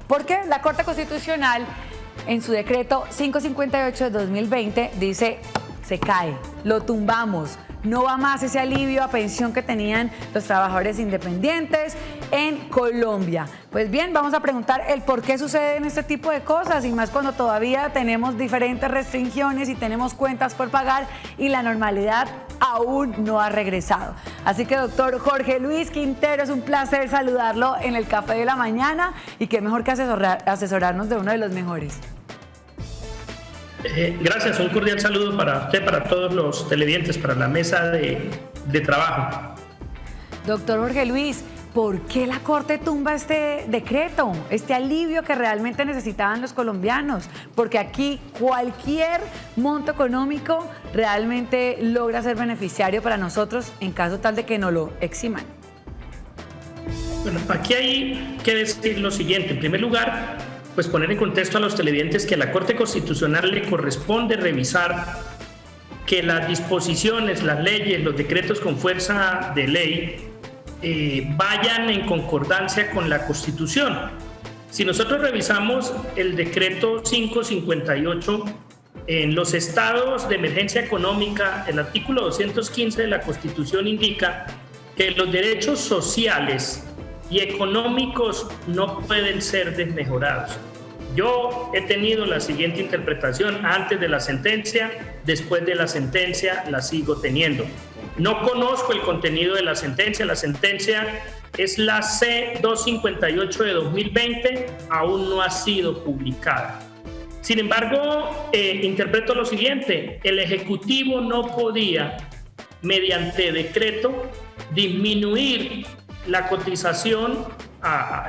Porque la Corte Constitucional, en su decreto 558 de 2020, dice, se cae, lo tumbamos. No va más ese alivio a pensión que tenían los trabajadores independientes en Colombia. Pues bien, vamos a preguntar el por qué suceden este tipo de cosas y más cuando todavía tenemos diferentes restricciones y tenemos cuentas por pagar y la normalidad aún no ha regresado. Así que, doctor Jorge Luis Quintero, es un placer saludarlo en el Café de la Mañana y qué mejor que asesorarnos de uno de los mejores. Gracias, un cordial saludo para usted, para todos los televidentes, para la mesa de trabajo. Doctor Jorge Luis, ¿por qué la Corte tumba este decreto, este alivio que realmente necesitaban los colombianos? Porque aquí cualquier monto económico realmente logra ser beneficiario para nosotros en caso tal de que no lo eximan. Bueno, aquí hay que decir lo siguiente. En primer lugar, pues poner en contexto a los televidentes que a la Corte Constitucional le corresponde revisar que las disposiciones, las leyes, los decretos con fuerza de ley vayan en concordancia con la Constitución. Si nosotros revisamos el decreto 558, en los estados de emergencia económica, el artículo 215 de la Constitución indica que los derechos sociales y económicos no pueden ser desmejorados. Yo he tenido la siguiente interpretación: antes de la sentencia, después de la sentencia la sigo teniendo. No conozco el contenido de la sentencia es la C-258 de 2020, aún no ha sido publicada. Sin embargo, interpreto lo siguiente: el Ejecutivo no podía, mediante decreto, disminuir la cotización,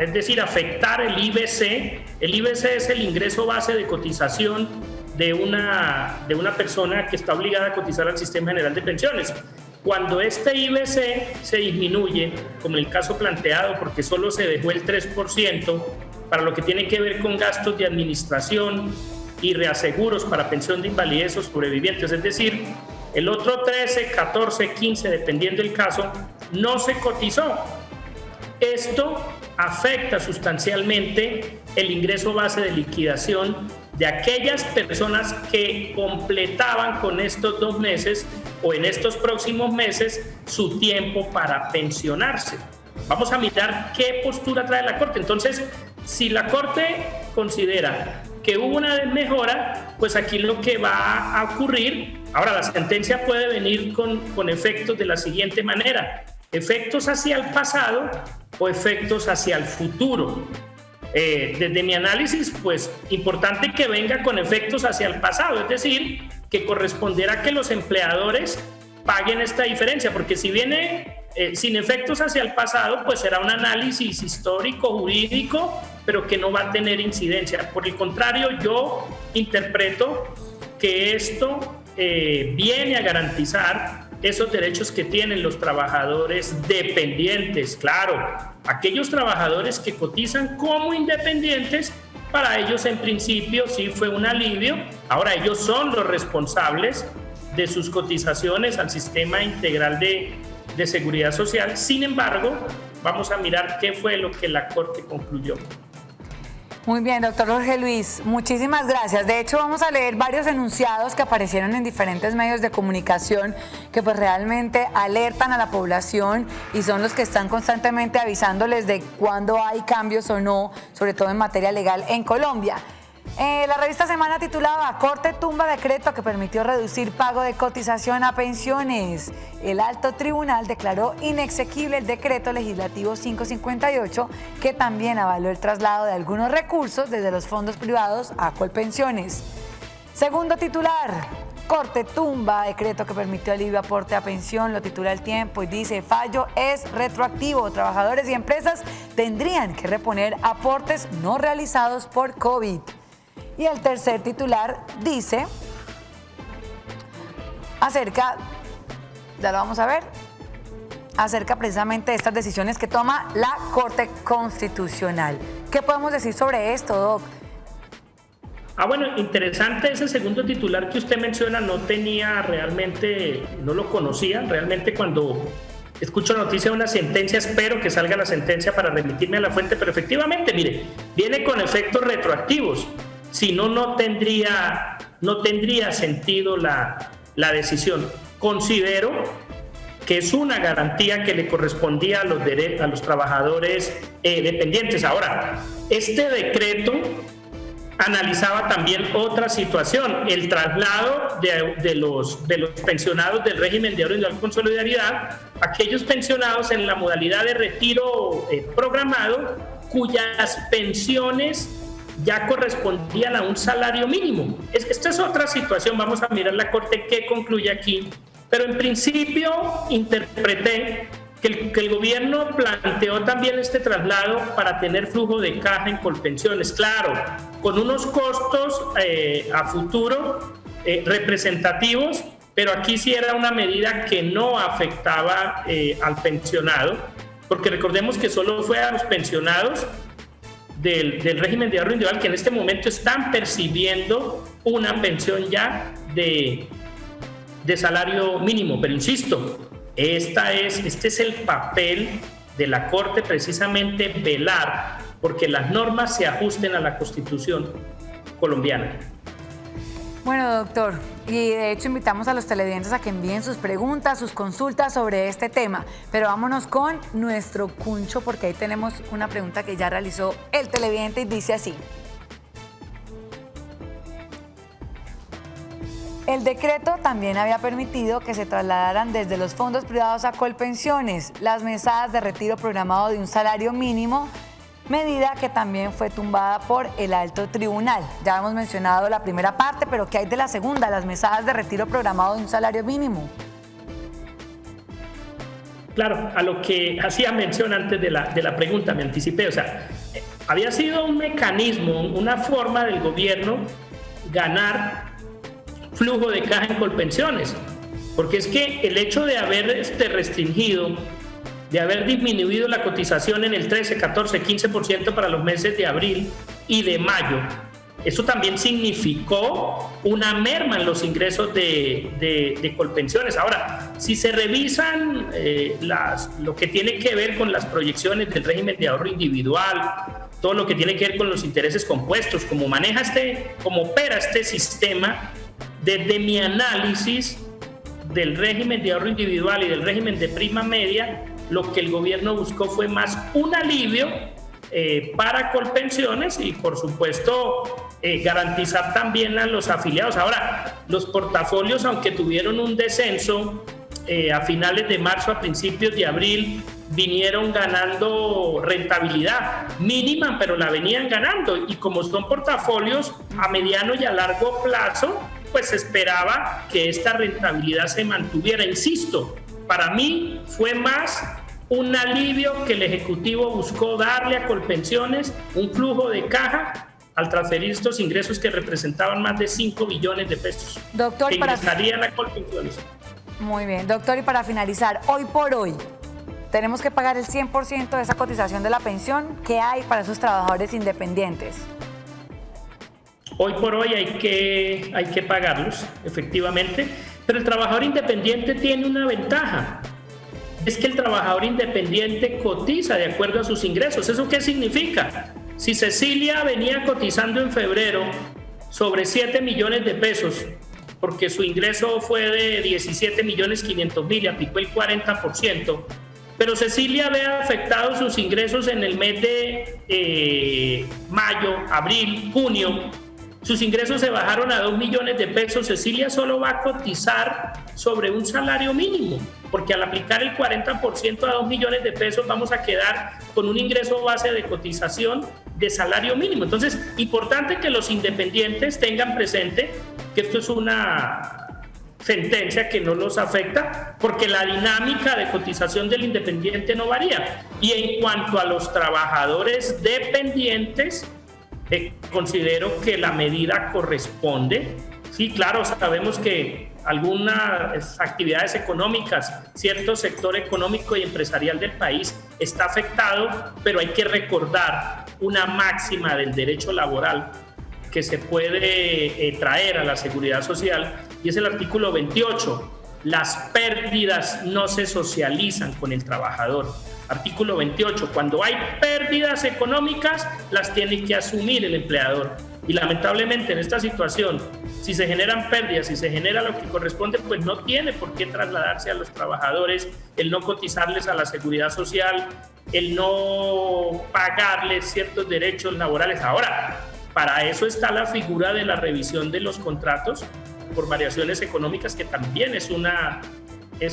es decir, afectar el IBC. El IBC es el ingreso base de cotización de una persona que está obligada a cotizar al Sistema General de Pensiones. Cuando este IBC se disminuye, como en el caso planteado, porque solo se dejó el 3% para lo que tiene que ver con gastos de administración y reaseguros para pensión de invalidez o sobrevivientes, es decir, el otro 13, 14, 15, dependiendo del caso, no se cotizó. Esto afecta sustancialmente el ingreso base de liquidación de aquellas personas que completaban con estos 2 meses o en estos próximos meses su tiempo para pensionarse. Vamos a mirar qué postura trae la Corte. Entonces, si la Corte considera que hubo una desmejora, pues aquí lo que va a ocurrir, ahora la sentencia puede venir con efectos de la siguiente manera: efectos hacia el pasado o efectos hacia el futuro. Desde mi análisis, pues importante que venga con efectos hacia el pasado, es decir, que corresponderá que los empleadores paguen esta diferencia, porque si viene sin efectos hacia el pasado, pues será un análisis histórico, jurídico, pero que no va a tener incidencia. Por el contrario, yo interpreto que esto viene a garantizar esos derechos que tienen los trabajadores dependientes. Claro, aquellos trabajadores que cotizan como independientes, para ellos en principio sí fue un alivio. Ahora ellos son los responsables de sus cotizaciones al Sistema Integral de Seguridad Social. Sin embargo, vamos a mirar qué fue lo que la Corte concluyó. Muy bien, doctor Jorge Luis, muchísimas gracias. De hecho, vamos a leer varios enunciados que aparecieron en diferentes medios de comunicación que pues realmente alertan a la población y son los que están constantemente avisándoles de cuándo hay cambios o no, sobre todo en materia legal en Colombia. La revista Semana titulaba: Corte tumba decreto que permitió reducir pago de cotización a pensiones. El alto tribunal declaró inexequible el decreto legislativo 558, que también avaló el traslado de algunos recursos desde los fondos privados a Colpensiones. Segundo titular: Corte tumba decreto que permitió alivio aporte a pensión. Lo titula El Tiempo y dice: fallo es retroactivo. Trabajadores y empresas tendrían que reponer aportes no realizados por COVID. Y el tercer titular dice acerca, ya lo vamos a ver, acerca precisamente de estas decisiones que toma la Corte Constitucional. ¿Qué podemos decir sobre esto, Doc? Bueno, interesante ese segundo titular que usted menciona. No tenía realmente, no lo conocía. Realmente cuando escucho la noticia de una sentencia, espero que salga la sentencia para remitirme a la fuente, pero efectivamente, mire, viene con efectos retroactivos. Si no, no tendría sentido la decisión. Considero que es una garantía que le correspondía a los trabajadores dependientes. Ahora, este decreto analizaba también otra situación, el traslado de los pensionados del régimen de ahorro individual con solidaridad, aquellos pensionados en la modalidad de retiro programado, cuyas pensiones ya correspondían a un salario mínimo. Esta es otra situación, vamos a mirar la Corte qué concluye aquí, pero en principio interpreté que el gobierno planteó también este traslado para tener flujo de caja en Colpensiones, claro, con unos costos a futuro representativos, pero aquí sí era una medida que no afectaba al pensionado, porque recordemos que solo fue a los pensionados del régimen de ahorro individual que en este momento están percibiendo una pensión ya de salario mínimo, pero insisto, este es el papel de la Corte, precisamente velar porque las normas se ajusten a la Constitución colombiana. Bueno, doctor, y de hecho invitamos a los televidentes a que envíen sus preguntas, sus consultas sobre este tema, pero vámonos con nuestro cuncho porque ahí tenemos una pregunta que ya realizó el televidente y dice así. El decreto también había permitido que se trasladaran desde los fondos privados a Colpensiones las mesadas de retiro programado de un salario mínimo, medida que también fue tumbada por el alto tribunal. Ya hemos mencionado la primera parte, pero ¿qué hay de la segunda? Las mesadas de retiro programado de un salario mínimo. Claro, a lo que hacía mención antes de la pregunta, me anticipé, o sea, había sido un mecanismo, una forma del gobierno ganar flujo de caja en Colpensiones, porque es que el hecho de haber restringido, de haber disminuido la cotización en el 13, 14, 15% para los meses de abril y de mayo, eso también significó una merma en los ingresos de Colpensiones. Ahora, si se revisan lo que tiene que ver con las proyecciones del régimen de ahorro individual, todo lo que tiene que ver con los intereses compuestos, cómo opera este sistema, desde mi análisis del régimen de ahorro individual y del régimen de prima media, lo que el gobierno buscó fue más un alivio para Colpensiones y, por supuesto, garantizar también a los afiliados. Ahora, los portafolios, aunque tuvieron un descenso a finales de marzo, a principios de abril, vinieron ganando rentabilidad mínima, pero la venían ganando. Y como son portafolios a mediano y a largo plazo, pues se esperaba que esta rentabilidad se mantuviera. Insisto, para mí fue más un alivio que el Ejecutivo buscó darle a Colpensiones, un flujo de caja al transferir estos ingresos que representaban más de 5 billones de pesos. Doctor, que ingresarían a Colpensiones. Muy bien, doctor, y para finalizar, hoy por hoy, tenemos que pagar el 100% de esa cotización de la pensión. ¿Qué hay para esos trabajadores independientes? Hoy por hoy hay que pagarlos, efectivamente, pero el trabajador independiente tiene una ventaja. Es que el trabajador independiente cotiza de acuerdo a sus ingresos. ¿Eso qué significa? Si Cecilia venía cotizando en febrero sobre 7 millones de pesos, porque su ingreso fue de 17.500.000 y aplicó el 40%, pero Cecilia ve afectados sus ingresos en el mes de mayo, abril, junio. Sus ingresos se bajaron a 2 millones de pesos. Cecilia solo va a cotizar sobre un salario mínimo, porque al aplicar el 40% a 2 millones de pesos vamos a quedar con un ingreso base de cotización de salario mínimo. Entonces, importante que los independientes tengan presente que esto es una sentencia que no los afecta, porque la dinámica de cotización del independiente no varía. Y en cuanto a los trabajadores dependientes, considero que la medida corresponde. Sí, claro, sabemos que algunas actividades económicas, cierto sector económico y empresarial del país está afectado, pero hay que recordar una máxima del derecho laboral que se puede traer a la seguridad social, y es el artículo 28. las pérdidas no se socializan con el trabajador. Artículo 28, cuando hay pérdidas económicas, las tiene que asumir el empleador. Y lamentablemente en esta situación, si se generan pérdidas, si se genera lo que corresponde, pues no tiene por qué trasladarse a los trabajadores, el no cotizarles a la seguridad social, el no pagarles ciertos derechos laborales. Ahora, para eso está la figura de la revisión de los contratos por variaciones económicas, que también es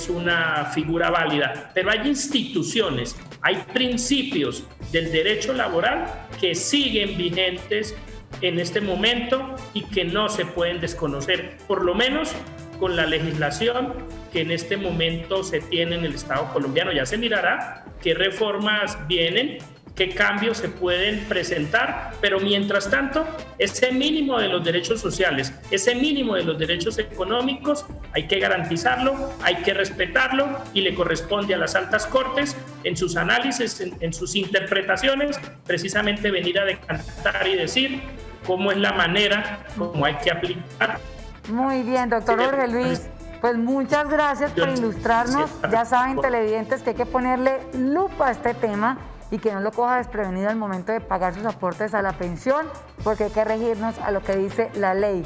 una figura válida, pero hay instituciones, hay principios del derecho laboral que siguen vigentes en este momento y que no se pueden desconocer, por lo menos con la legislación que en este momento se tiene en el Estado colombiano. Ya se mirará qué reformas vienen, qué cambios se pueden presentar, pero mientras tanto, ese mínimo de los derechos sociales, ese mínimo de los derechos económicos, hay que garantizarlo, hay que respetarlo y le corresponde a las altas cortes, en sus análisis, en sus interpretaciones, precisamente venir a decantar y decir cómo es la manera como hay que aplicar. Muy bien, doctor Jorge Luis. Pues muchas gracias por ilustrarnos. Ya saben, televidentes, que hay que ponerle lupa a este tema y que no lo coja desprevenido al momento de pagar sus aportes a la pensión, porque hay que regirnos a lo que dice la ley.